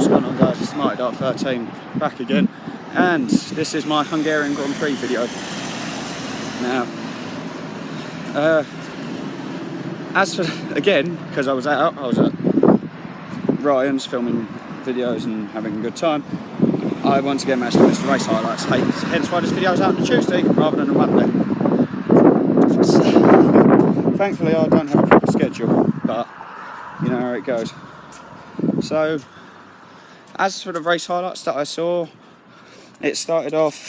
What's going on, guys? It's Themightydart13 back again, and this is my Hungarian Grand Prix video. Now, as for, again, because I was at Ryan's filming videos and having a good time, I once again managed to miss the race highlights, hence why this video is out on a Tuesday rather than a Monday. So, thankfully I don't have a proper schedule, but you know how it goes. So, as for the race highlights that I saw, it started after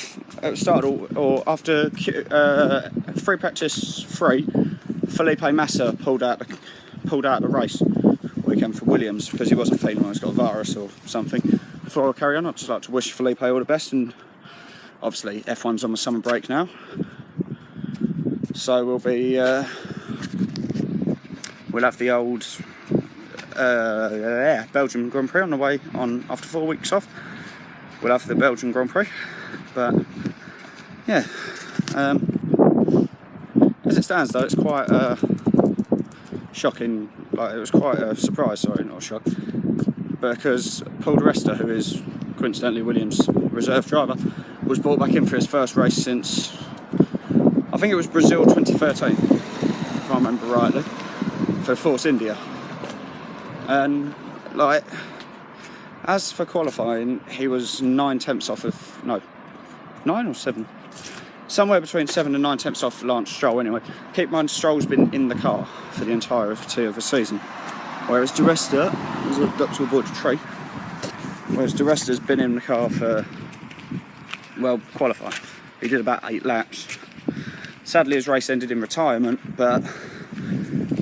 free practice 3, Felipe Massa pulled out the race weekend for Williams because he wasn't feeling well, he's got a virus or something. Before I carry on, I'd just like to wish Felipe all the best, and obviously F1's on the summer break now, so we'll have the old Belgian Grand Prix on the way on after 4 weeks off. We'll have the Belgian Grand Prix, but yeah, as it stands though, it's quite shocking. Like, it was quite a surprise, sorry, not a shock, because Paul di Resta, who is coincidentally Williams' reserve driver, was brought back in for his first race since, I think it was Brazil 2013, if I remember rightly, for Force India. And like, as for qualifying, he was 9/10 off of, no, 9 or 7, somewhere between 7 and 9/10 off Lance Stroll anyway. Keep in mind, Stroll's been in the car for the entirety of the season, whereas di Resta was up to avoid a tree, whereas di Resta's been in the car for, well, qualifying. He did about 8 laps. Sadly, his race ended in retirement, but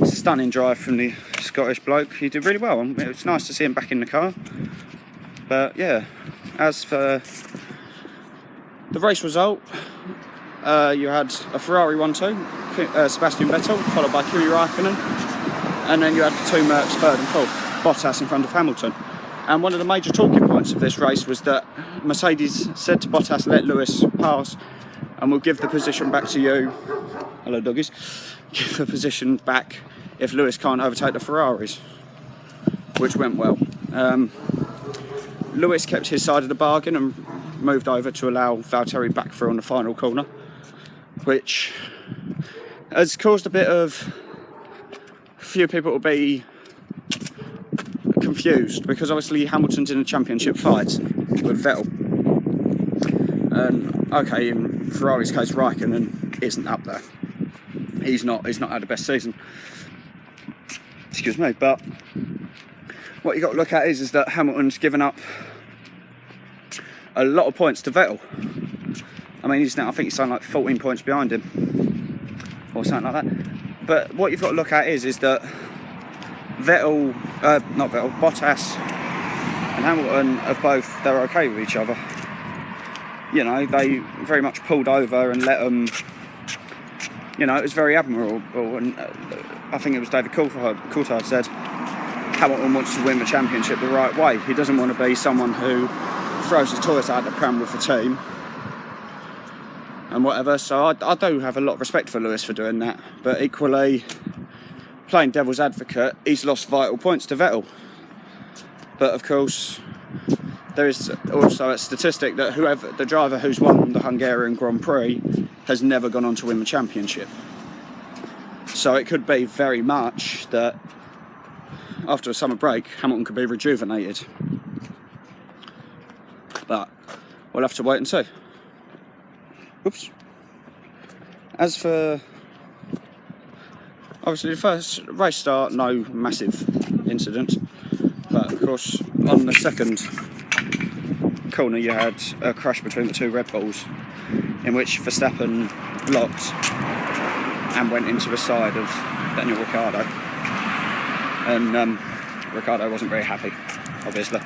stunning drive from the Scottish bloke. He did really well, and it was nice to see him back in the car. But yeah, as for the race result, you had a Ferrari 1-2, Sebastian Vettel, followed by Kimi Raikkonen, and then you had the 2 Mercs 3rd and 4th, Bottas in front of Hamilton. And one of the major talking points of this race was that Mercedes said to Bottas, let Lewis pass, and we'll give the position back to you. Hello, doggies. Give the position back if Lewis can't overtake the Ferraris, which went well. Lewis kept his side of the bargain and moved over to allow Valtteri back through on the final corner, which has caused a few people to be confused, because obviously Hamilton's in a championship fight with Vettel, and okay, in Ferrari's case Raikkonen isn't up there. He's not had the best season, excuse me, but what you got to look at is that Hamilton's given up a lot of points to Vettel. I mean, I think he's something like 14 points behind him or something like that. But what you've got to look at is that Bottas and Hamilton have both, they're okay with each other. You know, they very much pulled over and let them, you know, it was very admirable. And I think it was David Coulthard said Hamilton wants to win the championship the right way. He doesn't want to be someone who throws his toys out the pram with the team and whatever. So I do have a lot of respect for Lewis for doing that, but equally, playing devil's advocate, he's lost vital points to Vettel. But of course, there is also a statistic that the driver who's won the Hungarian Grand Prix has never gone on to win the championship. So it could be very much that after a summer break, Hamilton could be rejuvenated. But we'll have to wait and see. Oops. As for, obviously the first race start, no massive incident. But of course, on the second corner, you had a crash between the 2 Red Bulls, in which Verstappen blocked and went into the side of Daniel Ricciardo. And Ricciardo wasn't very happy, obviously.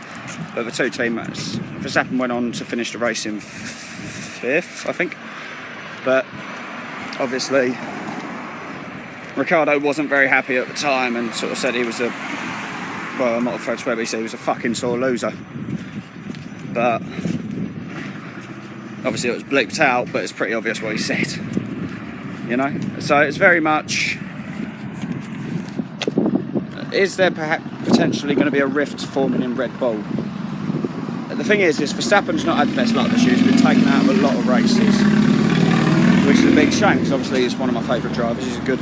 But the 2 teammates, Verstappen went on to finish the race in 5th, I think. But obviously, Ricciardo wasn't very happy at the time and sort of said he was I'm not afraid to swear, but he said he was a fucking sore loser. But obviously it was bleeped out, but it's pretty obvious what he said, you know. So it's very much, is there perhaps potentially going to be a rift forming in Red Bull the thing is Verstappen's not had the best luck this year. He's been taken out of a lot of races, which is a big shame, because obviously he's one of my favourite drivers. He's a good,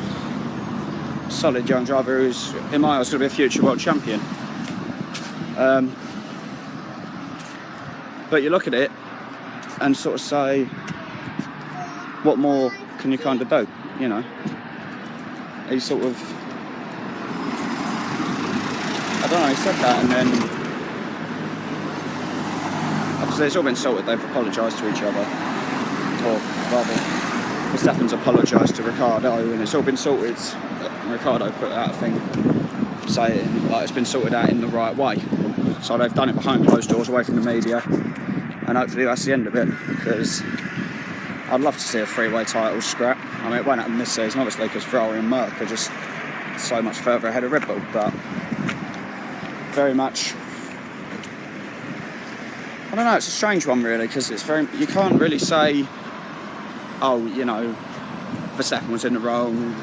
solid young driver who's, in my eyes, going to be a future world champion. But you look at it and sort of say, what more can you kind of do, you know? He sort of, I don't know, he said that, and then obviously it's all been sorted. They've apologised to each other, or rather Verstappen's apologised to Ricciardo, and it's all been sorted. Ricciardo put out a thing saying like it's been sorted out in the right way, so they've done it behind closed doors, away from the media, and hopefully that's the end of it, because I'd love to see a three-way title scrap. I mean, it won't happen this season, obviously, because Ferrari and Merc are just so much further ahead of Red Bull, but very much, I don't know, it's a strange one really, because it's very, you can't really say, oh, you know, Verstappen was in the wrong,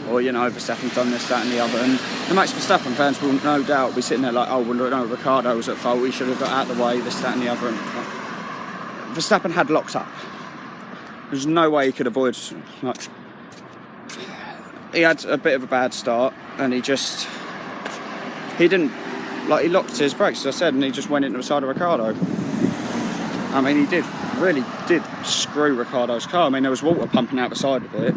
or, you know, Verstappen's done this, that and the other, and the Max Verstappen fans will no doubt be sitting there like, oh, well, no, Ricciardo was at fault, he should have got out of the way, this, that and the other, and Verstappen had locked up. There's no way he could avoid, like, he had a bit of a bad start, and he didn't, like, he locked his brakes, as I said, and he just went into the side of Ricciardo. I mean, he really did screw Ricciardo's car. I mean, there was water pumping out the side of it,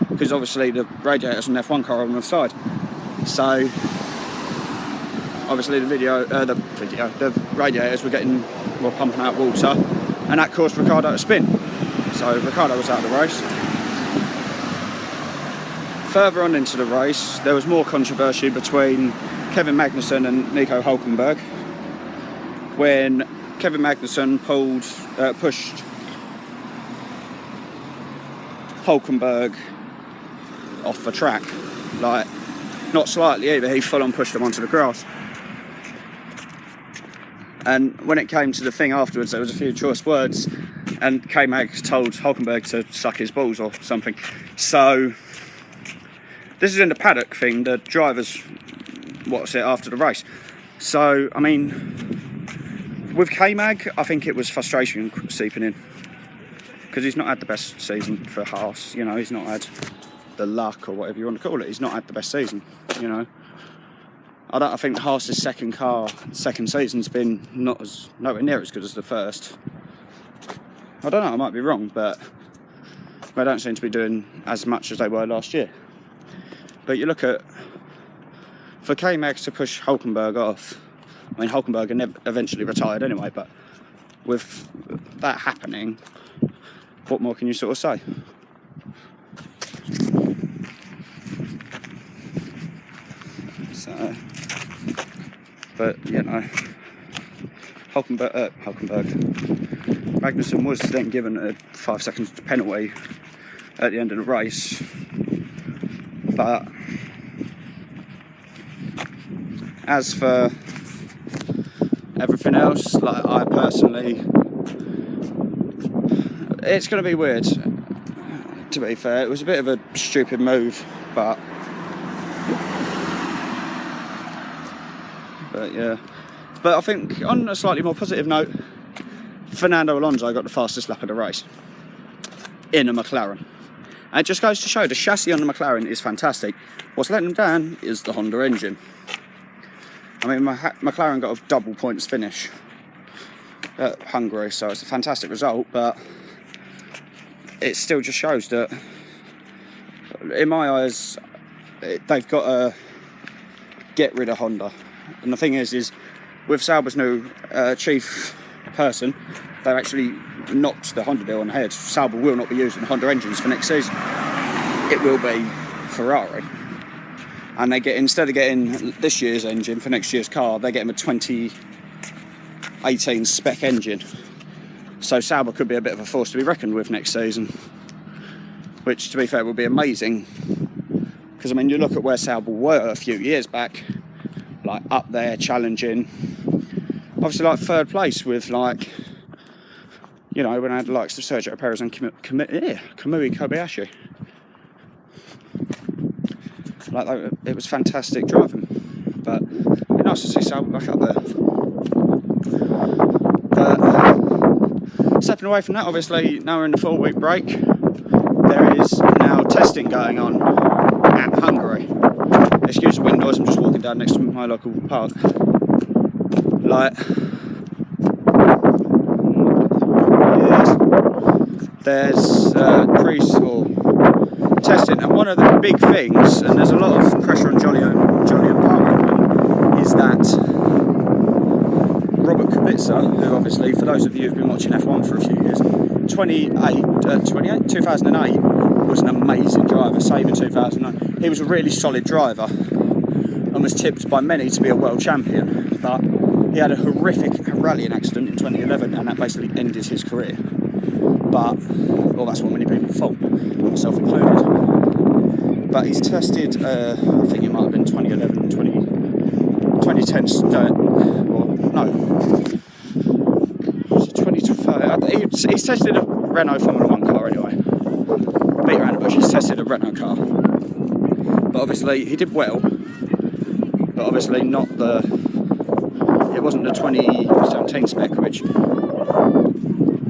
because obviously the radiators on the F1 car are on the side. So, obviously the radiators were pumping out water, and that caused Ricciardo to spin. So Ricciardo was out of the race. Further on into the race, there was more controversy between Kevin Magnussen and Nico Hülkenberg, when Kevin Magnussen pushed Hülkenberg off the track, like, not slightly either, he full on pushed him onto the grass. And when it came to the thing afterwards, there was a few choice words, and K-Mag told Hülkenberg to suck his balls or something. So this is in the paddock thing, the drivers watched it after the race. So, I mean, with K-Mag, I think it was frustration seeping in, because he's not had the best season for Haas, you know, he's not had the luck, or whatever you want to call it, he's not had the best season, you know. I think Haas's second season's been nowhere near as good as the first. I don't know, I might be wrong, but they don't seem to be doing as much as they were last year. But you look at, for K-Mag to push Hülkenberg off, I mean, Hülkenberg eventually retired anyway, but with that happening, what more can you sort of say? So, but, you know, Magnussen was then given a 5 second penalty at the end of the race, but as for everything else, like, I personally, it's going to be weird, to be fair. It was a bit of a stupid move, but yeah. But I think, on a slightly more positive note, Fernando Alonso got the fastest lap of the race in a McLaren. And it just goes to show the chassis on the McLaren is fantastic. What's letting them down is the Honda engine. I mean, McLaren got a double points finish at Hungary, so it's a fantastic result, but it still just shows that, in my eyes, they've got to get rid of Honda. And the thing is with Sauber's new chief person, they've actually knocked the Honda deal on the head. Sauber will not be using Honda engines for next season. It will be Ferrari. And they get, instead of getting this year's engine for next year's car, they get them a 2018 spec engine. So Sauber could be a bit of a force to be reckoned with next season, which, to be fair, will be amazing. Because, I mean, you look at where Sauber were a few years back, like up there challenging, obviously like third place with, like, you know, when I had the likes of Sergio Perez and Kamui Kobayashi. Like, it was fantastic driving, but it'd be nice to see Sauber back up there. But stepping away from that, obviously now we're in the 4-week break. There is now testing going on at Hungary. Excuse the wind noise, I'm just walking down next to my local park. Like, yes, there's pre-school testing, and one of the big things, and there's a lot of pressure on Julian Palmer, is that Robert Kubica, who obviously, for those of you who've been watching F1 for a few years, 2008 was an amazing driver, save in 2009. He was a really solid driver and was tipped by many to be a world champion, but he had a horrific rallying accident in 2011 and that basically ended his career. But, well, that's what many people thought, myself included. But he's tested, I think it might have been 2011, 2010, he's tested a Renault Formula 1 car anyway. Beat around the bush, he's tested a Renault car. But obviously he did well, but obviously not it wasn't the 2017 spec, which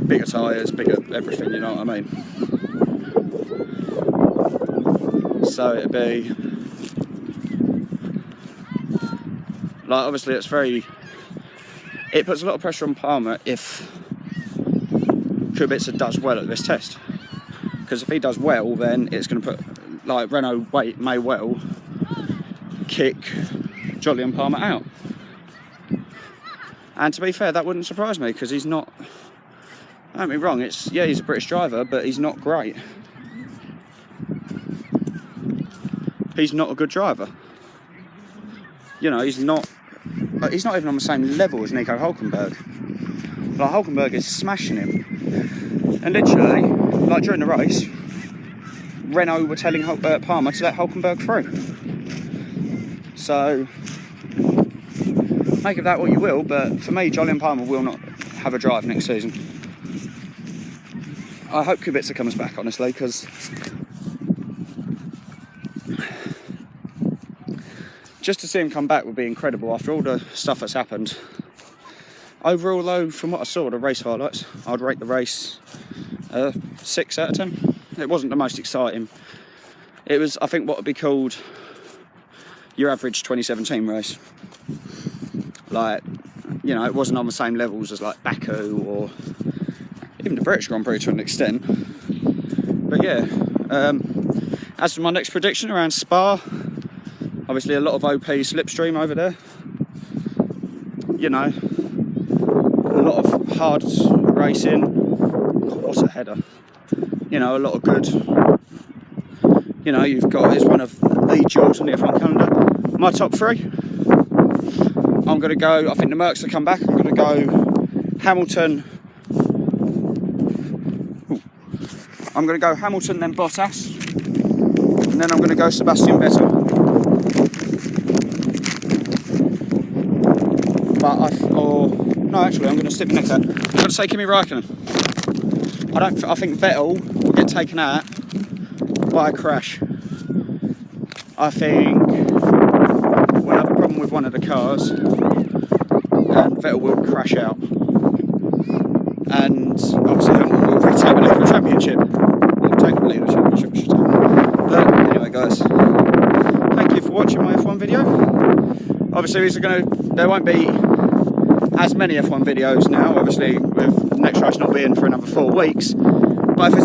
bigger tyres, bigger everything, you know what I mean? So it'd be like, obviously it puts a lot of pressure on Palmer if Kubica does well at this test, because if he does well, then it's going to put, like, Renault may well kick Julian Palmer out. And to be fair, that wouldn't surprise me, because he's not, don't get me wrong, he's a British driver, but he's not great. He's not a good driver. You know, he's not even on the same level as Nico Hülkenberg. Like, Hülkenberg is smashing him. And literally, like during the race, Renault were telling Palmer to let Hülkenberg through. So, make of that what you will, but for me, Julian Palmer will not have a drive next season. I hope Kubica comes back, honestly, because just to see him come back would be incredible after all the stuff that's happened. Overall, though, from what I saw, the race highlights, I'd rate the race 6 out of 10. It wasn't the most exciting. It was, I think, what would be called your average 2017 race. Like, you know, it wasn't on the same levels as like Baku or even the British Grand Prix to an extent. But yeah, as for my next prediction around Spa, obviously a lot of OP slipstream over there. You know, a lot of hard racing. What a header. You know, a lot of good. You know, you've got, it's one of the jewels on the F1 calendar. My top 3. I'm going to go, I think the Mercs will come back. I'm going to go Hamilton. I'm going to go Hamilton, then Bottas. And then I'm going to go Sebastian Vettel. No, actually, I'm going to stick my neck out. I'm going to say Kimi Räikkönen. I think Vettel will get taken out by a crash. I think we'll have a problem with one of the cars and Vettel will crash out. And obviously Hamilton will retake the lead for the championship. Or take the lead of the championship, I should say. But anyway, guys, thank you for watching my F1 video. Obviously, there won't be as many F1 videos now, obviously with the next race not being for another 4 weeks. But if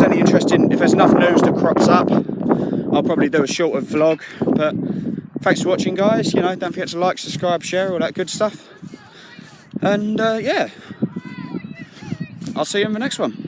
there's enough news that crops up, I'll probably do a shorter vlog. But thanks for watching, guys. You know, don't forget to like, subscribe, share, all that good stuff. And yeah, I'll see you in the next one.